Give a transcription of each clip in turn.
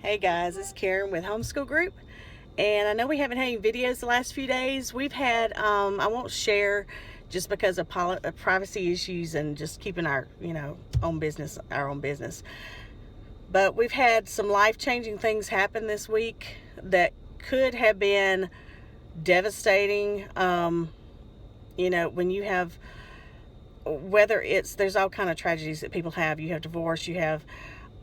Hey guys, it's Karen with Homeschool Group, and I know we haven't had any videos the last few days. We've had, I won't share just because of privacy issues and just keeping our, own business, our own business. But we've had some life-changing things happen this week that could have been devastating. When you have, whether there's all kind of tragedies that people have. You have divorce, you have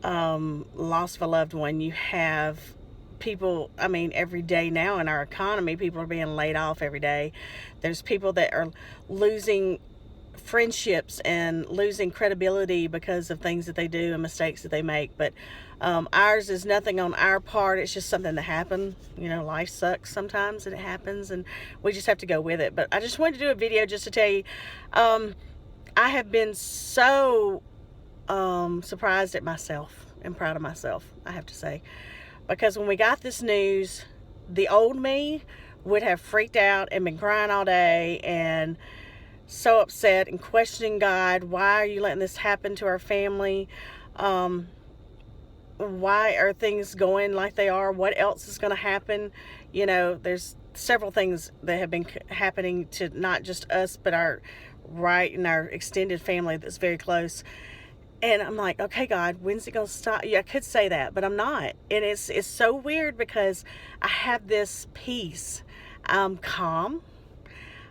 loss of a loved one, you have people, every day now in our economy, people are being laid off every day. There's people that are losing friendships and losing credibility because of things that they do and mistakes that they make. But ours is nothing on our part. It's just something that happened. Life sucks sometimes and it happens, and we just have to go with it. But I just wanted to do a video just to tell you, I have been so surprised at myself and proud of myself, I have to say. Because when we got this news, the old me would have freaked out and been crying all day and so upset and questioning God. Why are you letting this happen to our family? Why are things going like they are? What else is going to happen? There's several things that have been happening to not just us, but our extended family that's very close. And I'm like, okay, God, when's it going to stop? Yeah, I could say that, but I'm not. And it's so weird because I have this peace. I'm calm.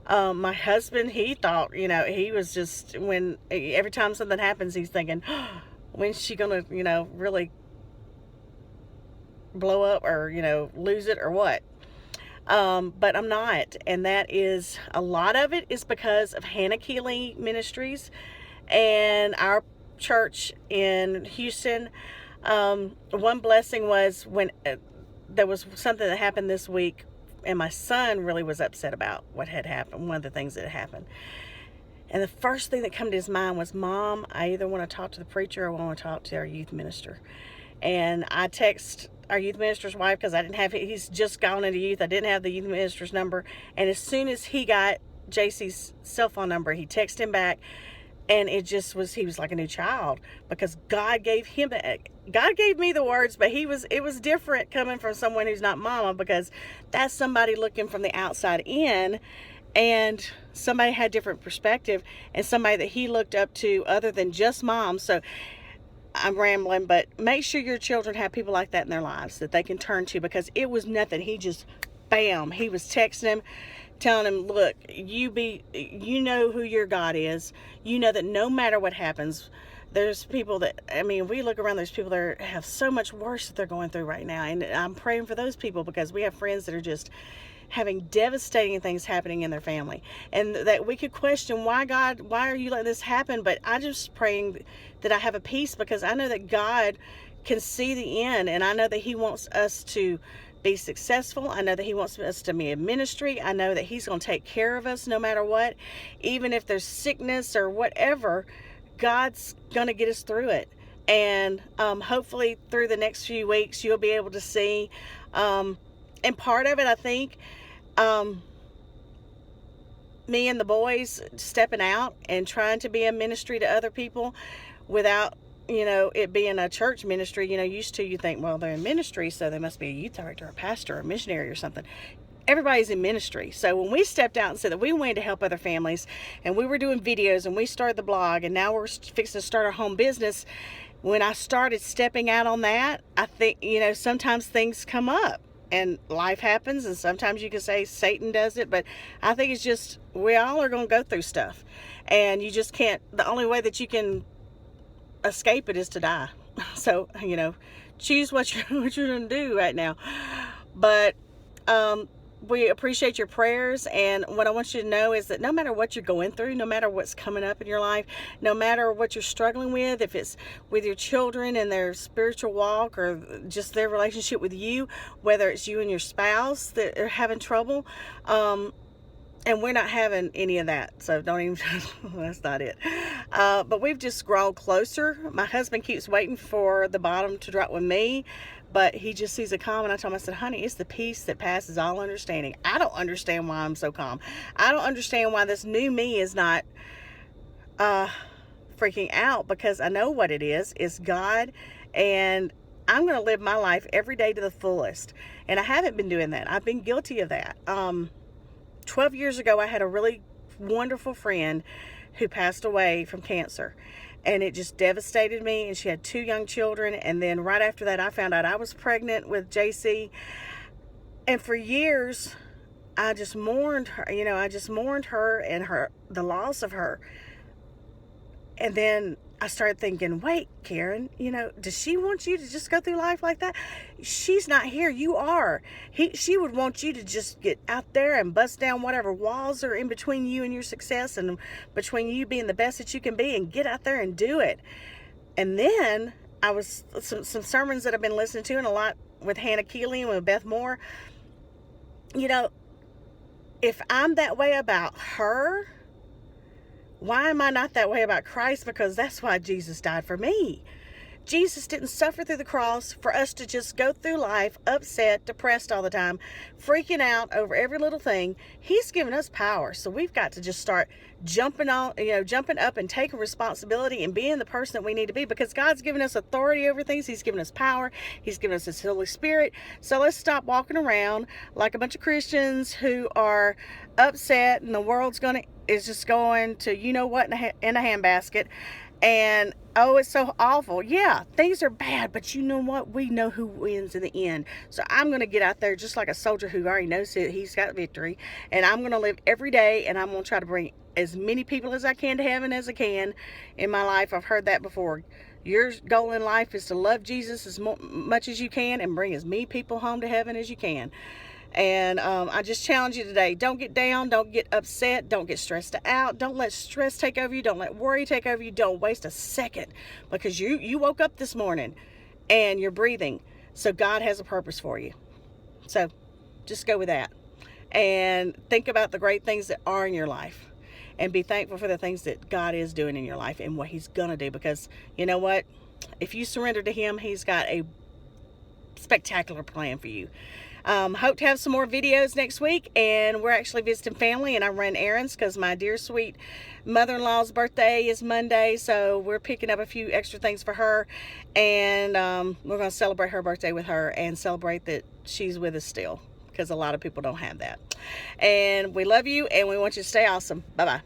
My husband, he thought, he was just, every time something happens, he's thinking, oh, when's she going to, really blow up or, lose it or what? But I'm not. And that is, a lot of it is because of Hannah Keeley Ministries and our church in Houston. One blessing was when there was something that happened this week, and my son really was upset about what had happened, one of the things that had happened. And the first thing that came to his mind was, Mom, I either want to talk to the preacher or I want to talk to our youth minister. And I text our youth minister's wife, because he's just gone into youth. I didn't have the youth minister's number. And as soon as he got JC's cell phone number, he texted him back. And he was like a new child, because God gave me the words, but it was different coming from someone who's not mama, because that's somebody looking from the outside in, and somebody had different perspective, and somebody that he looked up to other than just mom. So I'm rambling, but make sure your children have people like that in their lives that they can turn to, because it was nothing. He just, bam, he was texting him, telling him, look, you know who your God is. You know that no matter what happens, there's people that, we look around, there's people that have so much worse that they're going through right now. And I'm praying for those people, because we have friends that are just having devastating things happening in their family. And that we could question, why, God, why are you letting this happen? But I just praying that I have a peace, because I know that God can see the end, and I know that he wants us to be successful. I know that he wants us to be in ministry. I know that he's going to take care of us no matter what. Even if there's sickness or whatever, God's going to get us through it. And hopefully through the next few weeks, you'll be able to see. And part of it, I think, me and the boys stepping out and trying to be a ministry to other people without it being a church ministry. Used to, you think, well, they're in ministry, so they must be a youth director, a pastor, or a missionary or something. Everybody's in ministry. So when we stepped out and said that we wanted to help other families, and we were doing videos, and we started the blog, and now we're fixing to start our home business, when I started stepping out on that, I think, sometimes things come up and life happens, and sometimes you can say Satan does it, but I think it's just, we all are going to go through stuff, and you just can't, the only way that you can escape it is to die. So choose what you're gonna do right now. But we appreciate your prayers, and what I want you to know is that no matter what you're going through, no matter what's coming up in your life, no matter what you're struggling with, if it's with your children and their spiritual walk, or just their relationship with you, whether it's you and your spouse that are having trouble, and we're not having any of that, so don't even, that's not it. But we've just grown closer. My husband keeps waiting for the bottom to drop with me, but he just sees a calm, and I told him, I said, honey, it's the peace that passes all understanding. I don't understand why I'm so calm. I don't understand why this new me is not freaking out, because I know what it is. It's God, and I'm going to live my life every day to the fullest. And I haven't been doing that. I've been guilty of that. 12 years ago, I had a really wonderful friend who passed away from cancer. And it just devastated me. And she had 2 young children. And then right after that, I found out I was pregnant with JC. And for years, I just mourned her. You know, I just mourned her and the loss of her. And then I started thinking, wait, Karen, you know, does she want you to just go through life like that? She's not here. You are. She would want you to just get out there and bust down whatever walls are in between you and your success, and between you being the best that you can be, and get out there and do it. And then I was, some sermons that I've been listening to, and a lot with Hannah Keeley and with Beth Moore. You know, if I'm that way about her, why am I not that way about Christ? Because that's why Jesus died for me. Jesus didn't suffer through the cross for us to just go through life upset, depressed all the time, freaking out over every little thing. He's given us power. So we've got to just start jumping up and taking responsibility and being the person that we need to be, because God's given us authority over things. He's given us power. He's given us His Holy Spirit. So let's stop walking around like a bunch of Christians who are upset and the world's is just going to, you know what, in a handbasket. And, oh, it's so awful. Yeah, things are bad, but you know what? We know who wins in the end. So I'm going to get out there just like a soldier who already knows that he's got victory. And I'm going to live every day, and I'm going to try to bring as many people as I can to heaven as I can in my life. I've heard that before. Your goal in life is to love Jesus as much as you can and bring as many people home to heaven as you can. And I just challenge you today. Don't get down. Don't get upset. Don't get stressed out. Don't let stress take over you. Don't let worry take over you. Don't waste a second, because you woke up this morning and you're breathing. So God has a purpose for you. So just go with that. And think about the great things that are in your life. And be thankful for the things that God is doing in your life and what He's going to do. Because you know what? If you surrender to Him, He's got a spectacular plan for you. Hope to have some more videos next week, and we're actually visiting family, and I run errands because my dear sweet mother-in-law's birthday is Monday, so we're picking up a few extra things for her, and we're going to celebrate her birthday with her and celebrate that she's with us still, because a lot of people don't have that. And we love you, and we want you to stay awesome. Bye-bye.